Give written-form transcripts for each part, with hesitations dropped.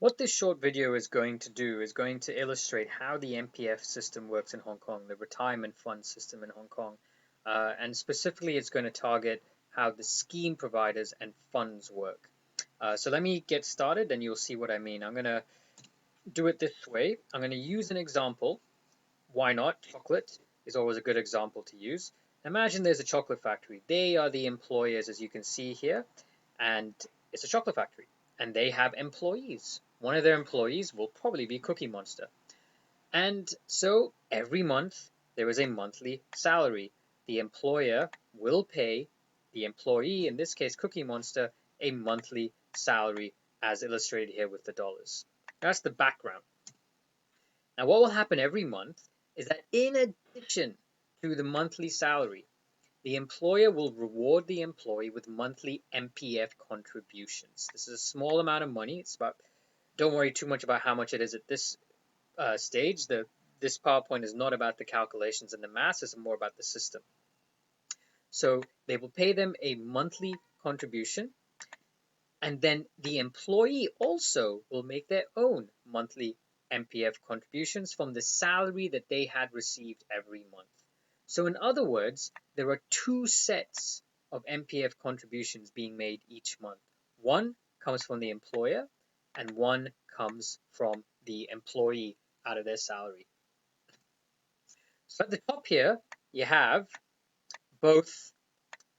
What this short video is going to do is going to illustrate how the MPF system works in Hong Kong, the retirement fund system in Hong Kong. And specifically, it's going to target how the scheme providers and funds work. So let me get started and you'll see what I mean. I'm going to do it this way. I'm going to use an example. Why not? Chocolate is always a good example to use. Imagine there's a chocolate factory. They are the employers, as you can see here, and it's a chocolate factory, and they have employees. One of their employees will probably be Cookie Monster. And so every month there is a monthly salary. The employer will pay the employee, in this case Cookie Monster, a monthly salary as illustrated here with the dollars. That's the background. Now what will happen every month is that in addition to the monthly salary, the employer will reward the employee with monthly MPF contributions. This is a small amount of money. It's about, don't worry too much about how much it is at this stage. This PowerPoint is not about the calculations and the maths, it's more about the system. So they will pay them a monthly contribution, and then the employee also will make their own monthly MPF contributions from the salary that they had received every month. So in other words, there are two sets of MPF contributions being made each month. One comes from the employer and one comes from the employee out of their salary. So at the top here, you have both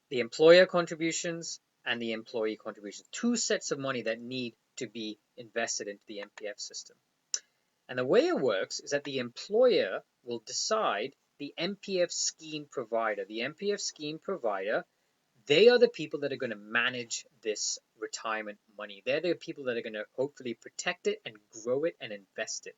the employer contributions and the employee contributions, two sets of money that need to be invested into the MPF system. And the way it works is that the employer will decide the MPF scheme provider. The MPF scheme provider, they are the people that are going to manage this retirement money. They're the people that are going to hopefully protect it and grow it and invest it.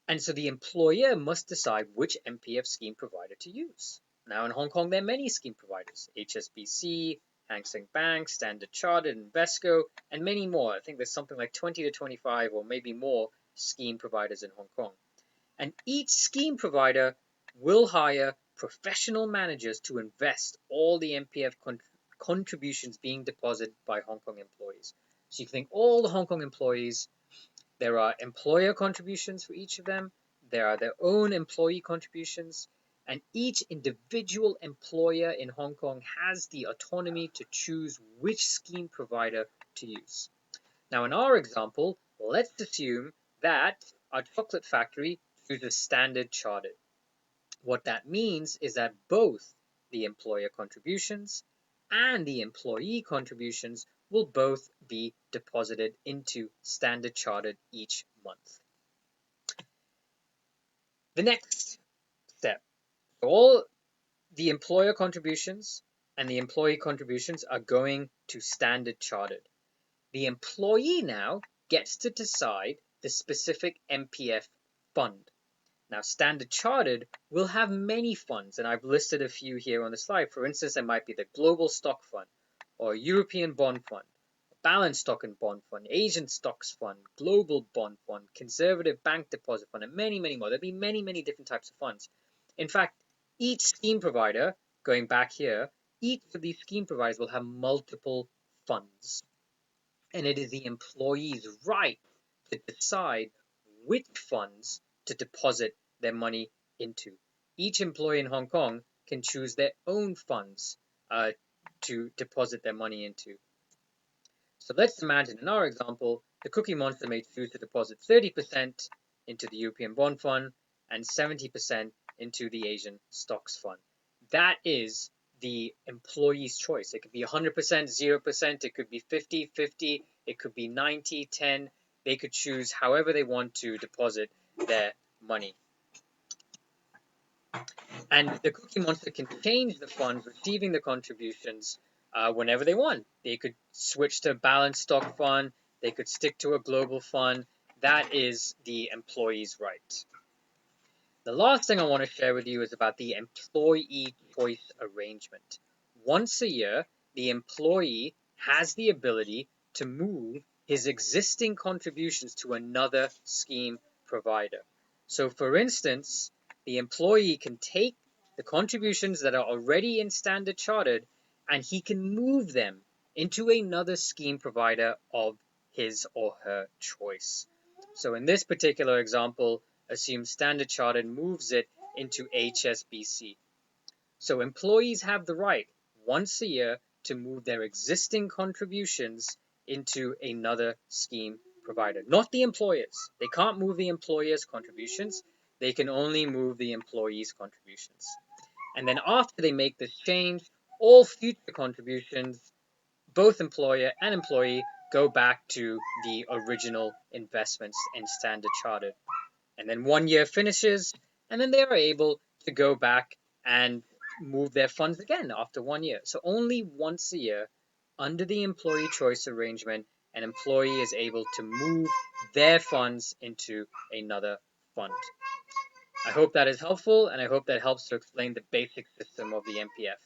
And so the employer must decide which MPF scheme provider to use. Now in Hong Kong, there are many scheme providers: HSBC, Hang Seng Bank, Standard Chartered, Invesco, and many more. I think there's something like 20 to 25 or maybe more scheme providers in Hong Kong. And each scheme provider will hire professional managers to invest all the MPF contributions being deposited by Hong Kong employees. So you can think all the Hong Kong employees, there are employer contributions for each of them, there are their own employee contributions, and each individual employer in Hong Kong has the autonomy to choose which scheme provider to use. Now in our example, let's assume that our chocolate factory chooses Standard Chartered. What that means is that both the employer contributions and the employee contributions will both be deposited into Standard Chartered each month. The next step, all the employer contributions and the employee contributions are going to Standard Chartered. The employee now gets to decide the specific MPF fund. Now, Standard Chartered will have many funds, and I've listed a few here on the slide. For instance, there might be the Global Stock Fund, or European Bond Fund, Balanced Stock and Bond Fund, Asian Stocks Fund, Global Bond Fund, Conservative Bank Deposit Fund, and many, many more. There'll be many, many different types of funds. In fact, each scheme provider, going back here, each of these scheme providers will have multiple funds. And it is the employee's right to decide which funds to deposit their money into. Each employee in Hong Kong can choose their own funds to deposit their money into. So let's imagine in our example, the Cookie Monster may choose to deposit 30% into the European Bond Fund and 70% into the Asian Stocks Fund. That is the employee's choice. It could be 100%, 0%, it could be 50-50, it could be 90-10. They could choose however they want to deposit their money. And the Cookie Monster can change the funds receiving the contributions whenever they want. They could switch to a balanced stock fund. They could stick to a global fund. That is the employee's right. The last thing I want to share with you is about the employee choice arrangement. Once a year, the employee has the ability to move his existing contributions to another scheme provider. So for instance, the employee can take the contributions that are already in Standard Chartered and he can move them into another scheme provider of his or her choice. So in this particular example, assume Standard Chartered moves it into HSBC. So employees have the right once a year to move their existing contributions into another scheme provider, not the employers. They can't move the employers' contributions. They can only move the employees' contributions. And then after they make this change, all future contributions, both employer and employee, go back to the original investments in Standard Chartered. And then 1 year finishes, and then they are able to go back and move their funds again after 1 year. So only once a year, under the employee choice arrangement, an employee is able to move their funds into another fund. I hope that is helpful, and I hope that helps to explain the basic system of the MPF.